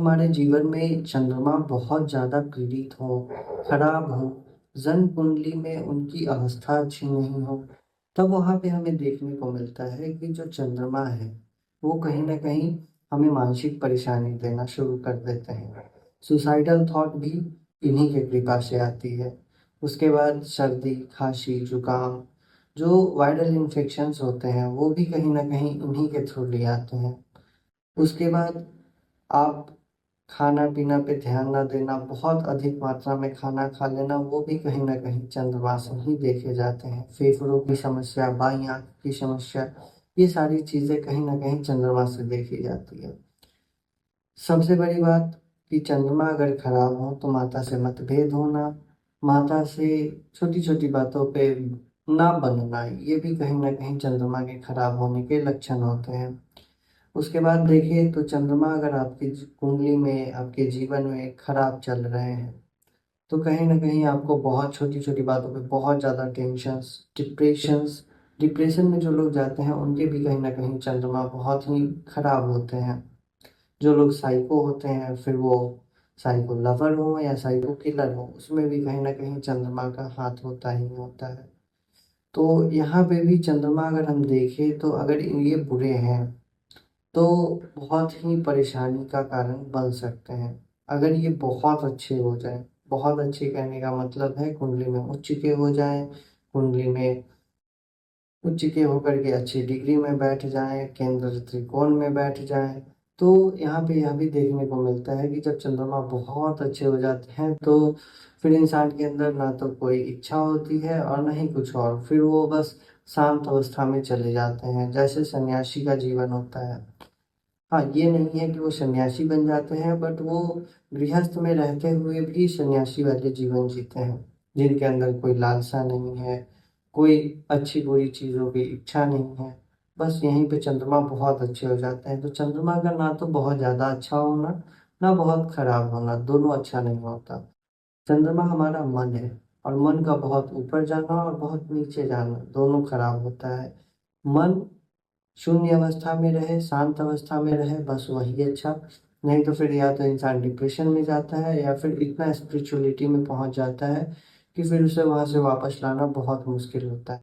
हमारे जीवन में चंद्रमा बहुत ज़्यादा पीड़ित हो, खराब हो, जन्म कुंडली में उनकी अवस्था अच्छी नहीं हो, तब वहाँ पे हमें देखने को मिलता है कि जो चंद्रमा है, वो कहीं न कहीं हमें मानसिक परेशानी देना शुरू कर देते हैं। सुसाइडल थॉट भी इन्हीं के कृपा से आती है। उसके बाद सर्दी, खाँसी, जुकाम, जो वायरल इन्फेक्शंस होते हैं, वो भी कहीं न कहीं इन्हीं के थ्रू ले आते हैं। उसके बाद आप खाना-पीना पे ध्यान ना देना, बहुत अधिक मात्रा में खाना खा लेना, वो भी कहीं न कहीं चंद्रमा से ही देखे जाते हैं। फेफड़ों की समस्या, बाईं आँख की समस्या, ये सारी चीज़ें कहीं न कहीं चंद्रमा से देखी जाती है। सबसे बड़ी बात कि चंद्रमा अगर खराब हो तो माता से मतभेद होना, माता से छोटी-छोटी बातों पे ना बनना, ये भी कहीं न कहीं चंद्रमा के खराब होने के लक्षण होते हैं। उसके बाद देखिए तो चंद्रमा अगर आपकी कुंडली में, आपके जीवन में खराब चल रहे हैं, तो कहीं न कहीं आपको बहुत छोटी-छोटी बातों पे बहुत ज़्यादा टेंशन्स, डिप्रेशन में जो लोग जाते हैं, उनके भी कहीं न कहीं चंद्रमा बहुत ही खराब होते हैं। जो लोग साइको होते हैं, फिर वो साइको लवर हो या साइको किलर हो, उसमें भी कहीं न कहीं चंद्रमा का हाथ होता ही होता है। तो यहाँ पे भी चंद्रमा अगर हम देखें तो अगर ये बुरे हैं, तो बहुत ही परेशानी का कारण बन सकते हैं। अगर ये बहुत अच्छे हो जाएँ, बहुत अच्छे कहने का मतलब है कुंडली में उच्च के हो जाएँ, कुंडली में उच्च के होकर के अच्छी डिग्री में बैठ जाएँ, केंद्र त्रिकोण में बैठ जाएँ, तो यहाँ पे यह भी देखने को मिलता है कि जब चंद्रमा बहुत अच्छे हो जाते हैं, तो फिर इंसान के अंदर ना तो कोई इच्छा होती है और ना ही कुछ और, फिर वो बस शांत अवस्था में चले जाते हैं, जैसे सन्यासी का जीवन होता है। हाँ, ये नहीं है कि वो सन्यासी बन जाते हैं बट वो गृहस्थ में रहते हुए भी सन्यासी वाले जीवन जीते हैं, जिनके अंदर कोई लालसा नहीं है, कोई अच्छी-बुरी चीज़ों की इच्छा नहीं है। बस यहीं पे चंद्रमा बहुत अच्छे हो जाते हैं। तो चंद्रमा का ना तो बहुत ज़्यादा अच्छा होना, ना बहुत खराब होना, दोनों अच्छा नहीं होता। चंद्रमा हमारा मन है और मन का बहुत ऊपर जाना और बहुत नीचे जाना, दोनों खराब होता है। मन शून्य अवस्था में रहे, शांत अवस्था में रहे, बस वही अच्छा। नहीं तो फिर या तो इंसान डिप्रेशन में जाता है या फिर इतना स्पिरिचुअलिटी में पहुँच जाता है कि फिर उसे वहाँ से वापस लाना बहुत मुश्किल होता है।